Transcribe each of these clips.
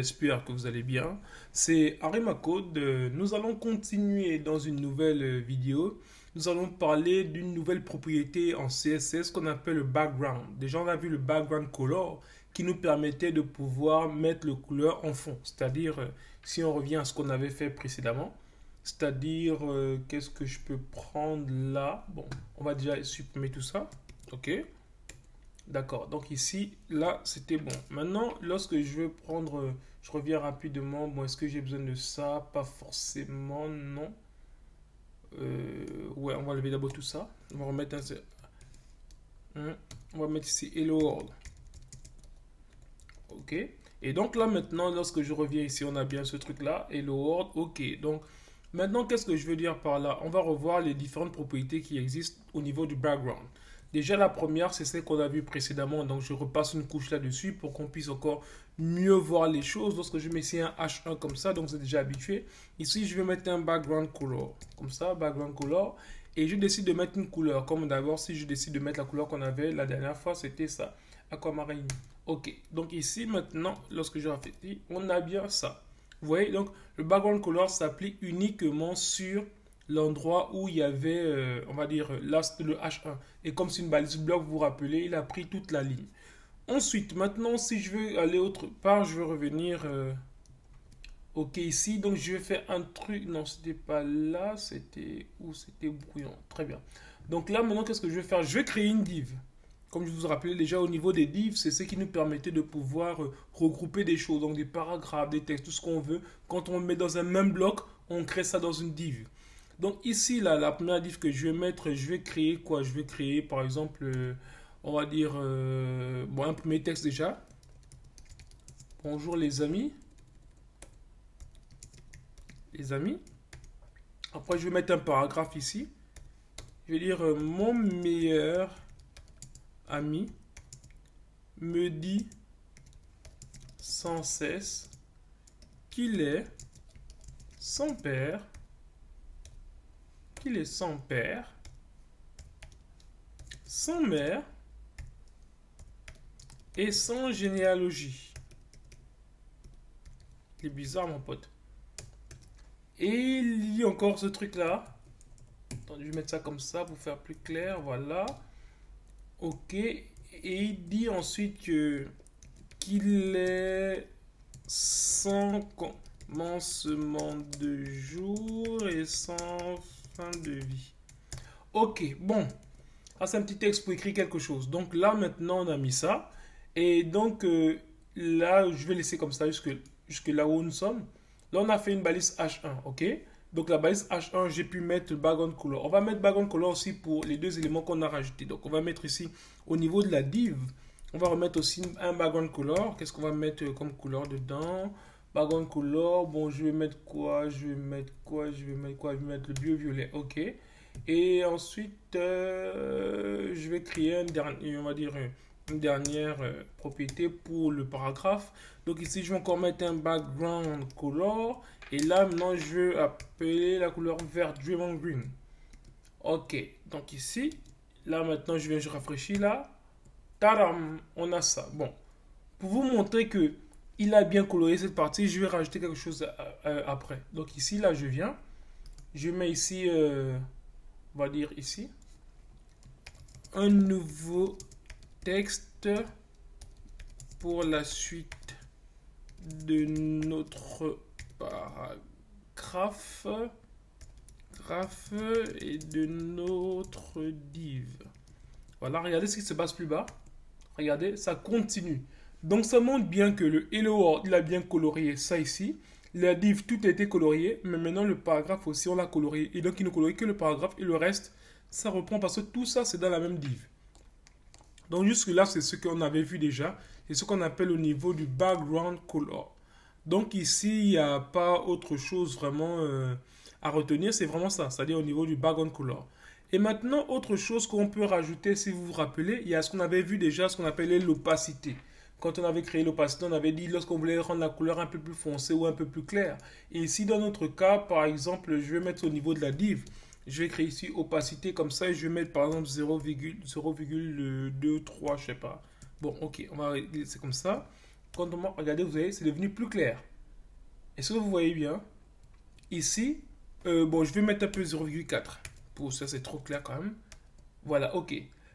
j'espère que vous allez bien. C'est Arima Code. Nous allons continuer dans une nouvelle vidéo. Nous allons parler d'une nouvelle propriété en CSS qu'on appelle le background. Déjà, on a vu le background color qui nous permettait de pouvoir mettre le couleur en fond. C'est-à-dire, si on revient à ce qu'on avait fait précédemment, c'est-à-dire, qu'est-ce que je peux prendre là? Bon, on va déjà supprimer tout ça. OK. D'accord, donc ici, là, c'était bon. Maintenant, lorsque je veux prendre, je reviens rapidement. Bon, est-ce que j'ai besoin de ça? Pas forcément, non. Ouais, on va enlever d'abord tout ça. On va remettre on va mettre ici Hello World. Ok. Et donc là, maintenant, lorsque je reviens ici, on a bien ce truc-là. Hello World. Ok. Donc, maintenant, qu'est-ce que je veux dire par là? On va revoir les différentes propriétés qui existent au niveau du background. Déjà, la première, c'est celle qu'on a vue précédemment. Donc, je repasse une couche là-dessus pour qu'on puisse encore mieux voir les choses. Lorsque je mets ici un H1 comme ça, donc vous êtes déjà habitué. Ici, je vais mettre un background color. Comme ça, background color. Et je décide de mettre une couleur. Comme d'abord, si je décide de mettre la couleur qu'on avait la dernière fois, c'était ça. Aquamarine. Ok. Donc ici, maintenant, lorsque je rafraîchis, on a bien ça. Vous voyez, donc le background color s'applique uniquement sur l'endroit où il y avait, on va dire, là, c'était le H1. Et comme c'est une balise bloc, vous vous rappelez, il a pris toute la ligne. Ensuite, maintenant, si je veux aller autre part, je veux revenir, ok, ici. Donc, je vais faire un truc. Non, c'était pas là, c'était où? C'était brouillon. Très bien. Donc là, maintenant, qu'est-ce que je vais faire? Je vais créer une div. Comme je vous rappelais déjà au niveau des divs, c'est ce qui nous permettait de pouvoir regrouper des choses, donc des paragraphes, des textes, tout ce qu'on veut. Quand on le met dans un même bloc, on crée ça dans une div. Donc ici, là, la première div que je vais mettre, je vais créer quoi? Je vais créer par exemple, on va dire, bon, un premier texte déjà. Bonjour les amis. Les amis. Après, je vais mettre un paragraphe ici. Je vais dire, mon meilleur ami me dit sans cesse qu'il est sans père, qu'il est sans père, sans mère et sans généalogie. C'est bizarre, mon pote. Et il y a encore ce truc-là. Attendez, je vais mettre ça comme ça pour faire plus clair. Voilà. Ok. Et il dit ensuite qu'il est sans commencement de jour et sans fin de vie. Ok, bon. Ah, c'est un petit texte pour écrire quelque chose. Donc là, maintenant, on a mis ça. Et donc, là, je vais laisser comme ça jusque là où nous sommes. Là, on a fait une balise H1, ok? Donc, la balise H1, j'ai pu mettre le background color. On va mettre background color aussi pour les deux éléments qu'on a rajoutés. Donc, on va mettre ici, au niveau de la div, on va remettre aussi un background color. Qu'est-ce qu'on va mettre comme couleur dedans? Background color, bon, je vais mettre quoi? Je vais mettre quoi? Je vais mettre quoi? Je vais mettre le bio-violet, ok? Et ensuite, je vais créer on va dire une dernière propriété pour le paragraphe. Donc ici, je vais encore mettre un background color. Et là, maintenant, je vais appeler la couleur verte, Draymond Green. Ok, donc ici, là maintenant, je rafraîchis là. Tadam, on a ça. Bon, pour vous montrer que il a bien coloré cette partie, je vais rajouter quelque chose après. Donc ici, là, je viens. Je mets ici, on va dire ici, un nouveau texte pour la suite de notre paragraphe et de notre div. Voilà, regardez ce qui se passe plus bas. Regardez, ça continue. Donc ça montre bien que le Hello World, il a bien colorié ça ici. La div, tout a été colorié, mais maintenant le paragraphe aussi, on l'a colorié. Et donc il ne colorie que le paragraphe et le reste, ça reprend parce que tout ça, c'est dans la même div. Donc jusque-là, c'est ce qu'on avait vu déjà. C'est ce qu'on appelle au niveau du background color. Donc ici, il n'y a pas autre chose vraiment à retenir. C'est vraiment ça, c'est-à-dire au niveau du background color. Et maintenant, autre chose qu'on peut rajouter, si vous vous rappelez, il y a ce qu'on avait vu déjà, ce qu'on appelait l'opacité. Quand on avait créé l'opacité, on avait dit lorsqu'on voulait rendre la couleur un peu plus foncée ou un peu plus claire. Et ici, dans notre cas, par exemple, je vais mettre au niveau de la div. Je vais créer ici opacité comme ça et je vais mettre par exemple 0,0,23, je sais pas. Bon, ok, on va c'est comme ça. regardez, vous voyez, c'est devenu plus clair. Est-ce que vous voyez bien? Ici, bon, je vais mettre un peu 0,4. Pour ça, c'est trop clair quand même. Voilà, ok.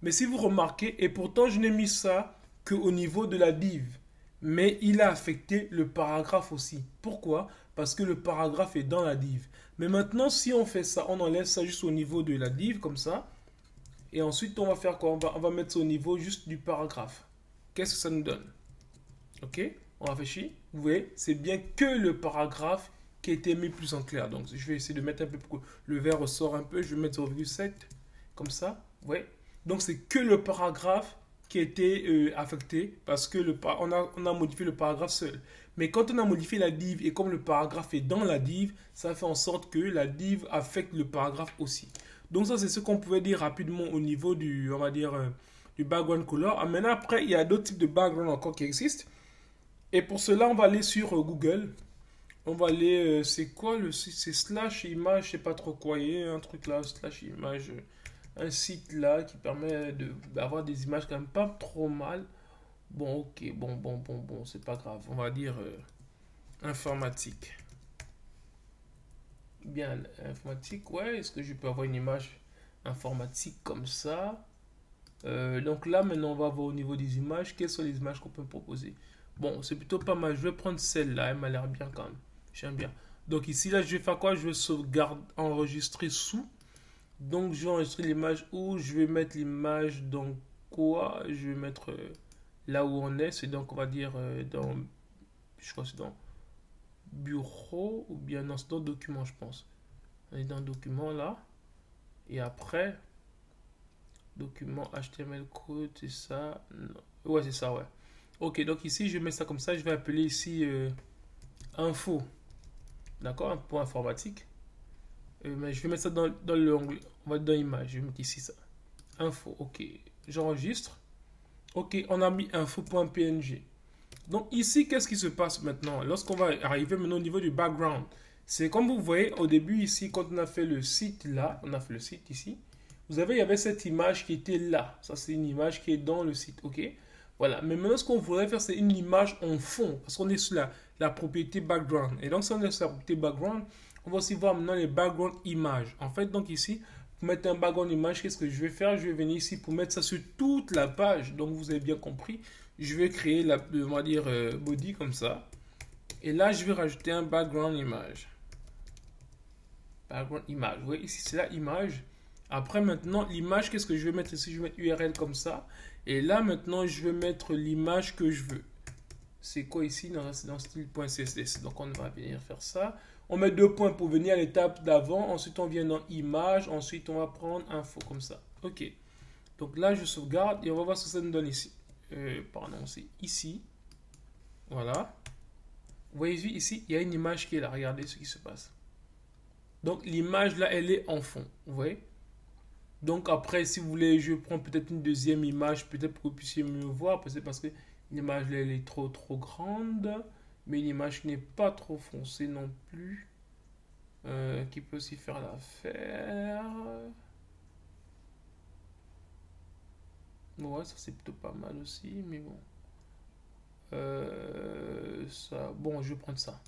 Mais si vous remarquez, et pourtant je n'ai mis ça qu'au niveau de la div, mais il a affecté le paragraphe aussi. Pourquoi? Parce que le paragraphe est dans la div. Mais maintenant, si on fait ça, on enlève ça juste au niveau de la div, comme ça. Et ensuite, on va faire quoi? On va mettre ça au niveau juste du paragraphe. Qu'est-ce que ça nous donne? Ok? On réfléchit. Vous voyez, c'est bien que le paragraphe qui a été mis plus en clair. Donc, je vais essayer de mettre un peu pour que le vert ressort un peu. Je vais mettre 0,7 comme ça. Vous voyez? Donc, c'est que le paragraphe qui a été affecté parce que on a modifié le paragraphe seul. Mais quand on a modifié la div et comme le paragraphe est dans la div, ça fait en sorte que la div affecte le paragraphe aussi. Donc ça, c'est ce qu'on pouvait dire rapidement au niveau du, on va dire, du background color. Ah, maintenant, après, il y a d'autres types de background encore qui existent. Et pour cela, on va aller sur Google. On va aller, c'est quoi le site? C'est slash image, je sais pas trop quoi. Il y a un truc là, slash image. Un site là qui permet d'avoir des images quand même pas trop mal. Bon, ok, bon, c'est pas grave. On va dire informatique. Bien, informatique, ouais. Est-ce que je peux avoir une image informatique comme ça? Donc là, maintenant, on va voir au niveau des images. Quelles sont les images qu'on peut me proposer? Bon, c'est plutôt pas mal. Je vais prendre celle-là. Elle m'a l'air bien quand même. J'aime bien. Donc ici, là, je vais faire quoi? Je vais sauvegarder, enregistrer sous. Donc, je vais enregistrer l'image où je vais mettre l'image dans quoi? Je vais mettre là où on est. C'est donc, on va dire, dans, je crois que c'est dans bureau ou bien dans ce document, je pense. On est dans document là. Et après, document HTML code, c'est ça. Non. Ouais, c'est ça, ouais. Ok, donc ici, je mets ça comme ça. Je vais appeler ici info. D'accord? Un point informatique. Mais je vais mettre ça dans l'onglet. On va être dans image. Je vais mettre ici ça. Info, ok. J'enregistre. Ok, on a mis info.png. Donc ici, qu'est-ce qui se passe maintenant? Lorsqu'on va arriver maintenant au niveau du background, c'est comme vous voyez au début ici, quand on a fait le site là, on a fait le site ici, vous avez, il y avait cette image qui était là. Ça, c'est une image qui est dans le site, ok? Voilà, mais maintenant, ce qu'on voudrait faire, c'est une image en fond, parce qu'on est sur la propriété background. Et donc, si on est sur la propriété background, on va aussi voir maintenant les background images. En fait, donc ici, pour mettre un background image, qu'est-ce que je vais faire? Je vais venir ici pour mettre ça sur toute la page. Donc, vous avez bien compris. Je vais créer on va dire, body comme ça. Et là, je vais rajouter un background image. Background image. Vous voyez, ici, c'est la image. Après, maintenant, l'image, qu'est-ce que je vais mettre ici? Je vais mettre URL comme ça. Et là, maintenant, je vais mettre l'image que je veux. C'est quoi ici? C'est dans style.css. Donc, on va venir faire ça. On met 2 points pour venir à l'étape d'avant. Ensuite, on vient dans image. Ensuite, on va prendre info comme ça. OK. Donc là, je sauvegarde et on va voir ce que ça nous donne ici. Pardon, c'est ici. Voilà. Vous voyez ici, il y a une image qui est là. Regardez ce qui se passe. Donc, l'image là, elle est en fond. Vous voyez? Donc après, si vous voulez, je prends peut-être une deuxième image, peut-être pour que vous puissiez mieux voir, parce que l'image elle est trop grande, mais l'image n'est pas trop foncée non plus, qui peut aussi faire l'affaire. Ouais, ça c'est plutôt pas mal aussi, mais bon. Ça, bon, je vais prendre ça.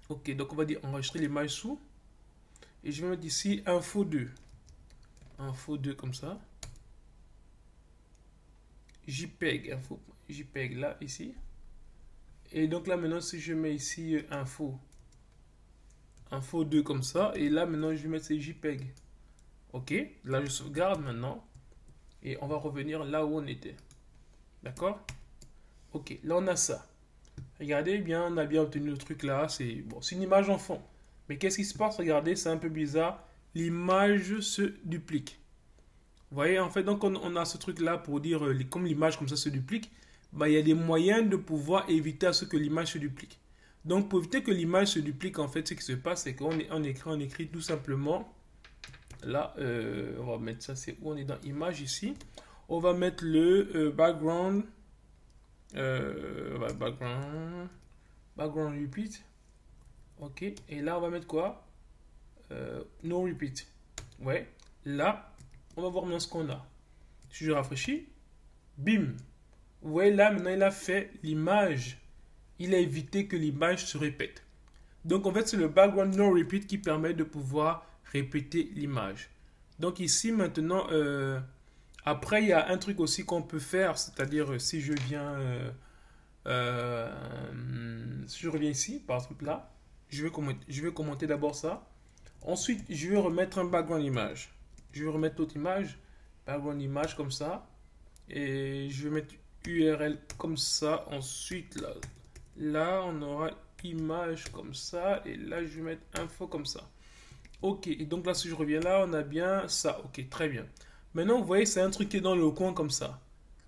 Ok, donc on va dire enregistrer l'image sous, et je vais mettre ici info 2. Info 2 comme ça. JPEG, info, JPEG là, ici. Et donc là maintenant, si je mets ici info 2 comme ça, et là maintenant je vais mettre ces JPEG. Ok, là je sauvegarde maintenant, et on va revenir là où on était. D'accord? Ok, là on a ça. Regardez bien, on a bien obtenu le truc là, c'est bon, c'est une image en fond. Mais qu'est-ce qui se passe? Regardez, c'est un peu bizarre. L'image se duplique. Vous voyez, en fait, donc on a ce truc là pour dire, comme l'image comme ça se duplique, bah, il y a des moyens de pouvoir éviter à ce que l'image se duplique. Donc pour éviter que l'image se duplique, en fait, ce qui se passe, c'est qu'on écrit tout simplement, là, on va mettre ça, c'est où on est dans image ici, on va mettre le background, background repeat, ok, et là on va mettre quoi? No repeat, ouais, là, on va voir maintenant ce qu'on a. Si je rafraîchis, bim, Vous voyez là, maintenant, il a fait l'image. Il a évité que l'image se répète. Donc, en fait, c'est le background no repeat qui permet de pouvoir répéter l'image. Donc, ici, maintenant, après, il y a un truc aussi qu'on peut faire, c'est-à-dire si je viens, si je reviens ici, par exemple là, je vais commenter d'abord ça. Ensuite, je vais remettre un background image. Je vais remettre l'autre image, background image comme ça. Et je vais mettre URL comme ça. Ensuite, là, on aura image comme ça. Et là, je vais mettre info comme ça. Ok, et donc là, si je reviens là, on a bien ça. Ok, très bien. Maintenant, vous voyez, c'est un truc qui est dans le coin comme ça.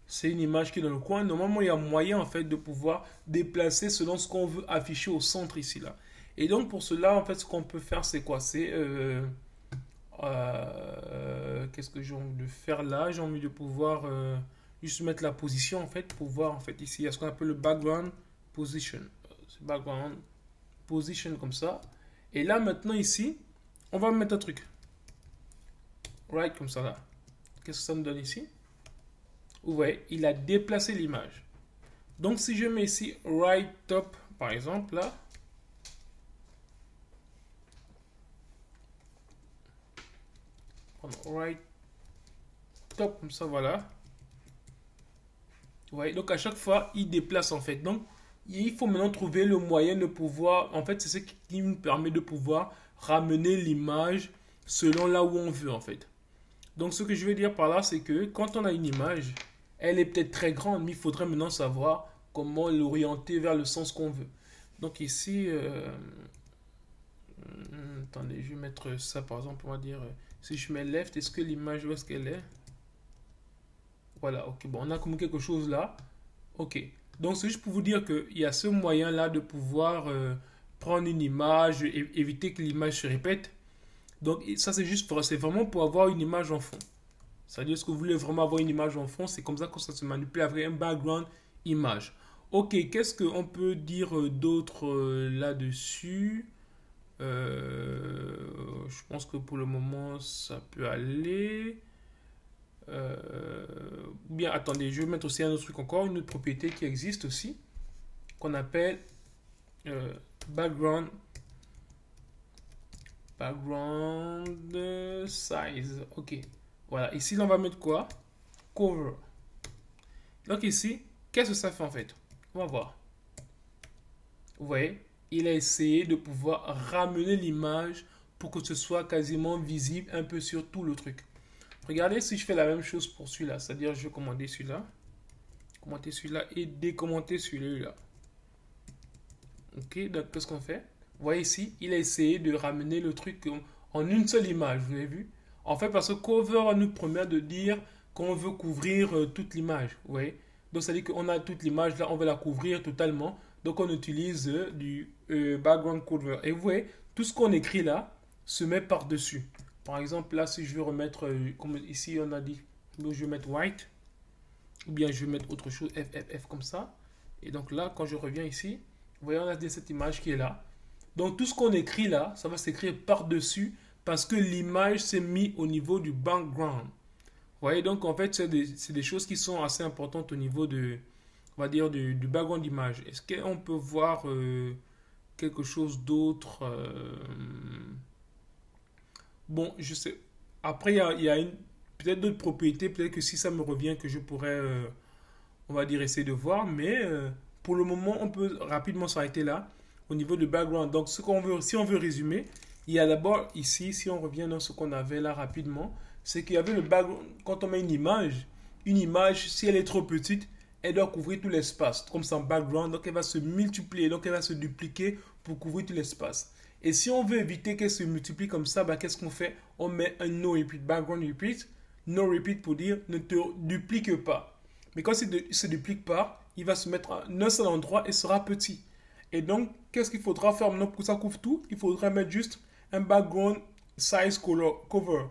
C'est une image qui est dans le coin. Normalement, il y a moyen en fait de pouvoir déplacer selon ce qu'on veut afficher au centre ici là. Et donc pour cela, en fait, ce qu'on peut faire, c'est quoi? C'est qu'est-ce que j'ai envie de faire là? J'ai envie de pouvoir juste mettre la position en fait pour voir en fait ici il y a ce qu'on appelle le background position. C'est background position comme ça. Et là maintenant ici, on va mettre un truc. Right comme ça là. Qu'est-ce que ça me donne ici? Vous voyez, il a déplacé l'image. Donc si je mets ici right top par exemple là, right top comme ça voilà. Vous voyez, donc à chaque fois il déplace en fait. Donc il faut maintenant trouver le moyen de pouvoir, en fait c'est ce qui nous permet de pouvoir ramener l'image selon là où on veut en fait. Donc ce que je veux dire par là c'est que quand on a une image, elle est peut-être très grande, mais il faudrait maintenant savoir comment l'orienter vers le sens qu'on veut. Donc ici, attendez, je vais mettre ça par exemple, on va dire, si je mets left, est-ce que l'image, où est-ce qu'elle est? Voilà, ok, bon, on a comme quelque chose là. Ok, donc c'est juste pour vous dire qu'il y a ce moyen-là de pouvoir prendre une image, éviter que l'image se répète. Donc ça c'est juste, c'est vraiment pour avoir une image en fond. C'est-à-dire, ce que vous voulez vraiment avoir une image en fond, c'est comme ça que ça se manipule avec un background image. Ok, qu'est-ce qu'on peut dire d'autre là-dessus? Je pense que pour le moment, ça peut aller. Bien, attendez, je vais mettre aussi un autre truc encore, une autre propriété qui existe aussi, qu'on appelle euh, background, background size. Ok, voilà. Ici, on va mettre quoi? Cover. Donc ici, qu'est-ce que ça fait en fait? On va voir. Vous voyez, il a essayé de pouvoir ramener l'image pour que ce soit quasiment visible un peu sur tout le truc. Regardez si je fais la même chose pour celui-là, c'est-à-dire je vais commander celui-là, commenter celui-là et décommenter celui-là. Ok, donc qu'est-ce qu'on fait? Vous voyez ici, il a essayé de ramener le truc en une seule image, vous avez vu? En fait, parce que cover nous permet de dire qu'on veut couvrir toute l'image, vous voyez? Donc, ça veut dire qu'on a toute l'image là, on veut la couvrir totalement. Donc, on utilise du background cover. Et vous voyez, tout ce qu'on écrit là se met par-dessus. Par exemple, là, si je veux remettre, comme ici on a dit, donc je vais mettre white, ou bien je vais mettre autre chose, FFF comme ça. Et donc là, quand je reviens ici, vous voyez, on a cette image qui est là. Donc tout ce qu'on écrit là, ça va s'écrire par-dessus parce que l'image s'est mise au niveau du background. Vous voyez, donc en fait, c'est des choses qui sont assez importantes au niveau de, on va dire, du background d'image. Est-ce qu'on peut voir quelque chose d'autre Bon, je sais. Après, il y a peut-être d'autres propriétés, peut-être que si ça me revient, que je pourrais, on va dire, essayer de voir. Mais pour le moment, on peut rapidement s'arrêter là, au niveau du background. Donc, ce qu'on veut, si on veut résumer, il y a d'abord ici, si on revient dans ce qu'on avait là rapidement, c'est qu'il y avait le background. Quand on met une image, si elle est trop petite, elle doit couvrir tout l'espace, comme ça en background. Donc, elle va se multiplier, donc elle va se dupliquer pour couvrir tout l'espace. Et si on veut éviter qu'elle se multiplie comme ça, bah, qu'est-ce qu'on fait? On met un no repeat, background repeat, no repeat pour dire ne te duplique pas. Mais quand il ne se duplique pas, il va se mettre à un seul endroit et sera petit. Et donc, qu'est-ce qu'il faudra faire maintenant pour que ça couvre tout? Il faudra mettre juste un background size color, cover.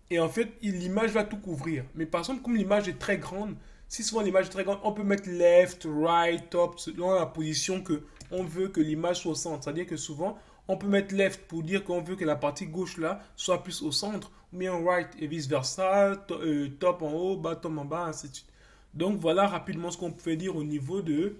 Et en fait, l'image va tout couvrir. Mais par exemple, comme l'image est très grande, si souvent l'image est très grande, on peut mettre left, right, top, selon la position que on veut que l'image soit au centre. C'est-à-dire que souvent, on peut mettre left pour dire qu'on veut que la partie gauche là soit plus au centre, ou bien right et vice versa, top en haut, bottom en bas, ainsi de suite. Donc voilà rapidement ce qu'on peut dire au niveau du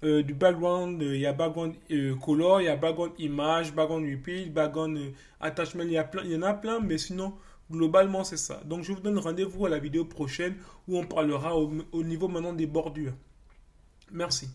background. Il y a background color, il y a background image, background repeat, background attachment. Il y en a plein, mais sinon, globalement, c'est ça. Donc je vous donne rendez-vous à la vidéo prochaine où on parlera au niveau maintenant des bordures. Merci.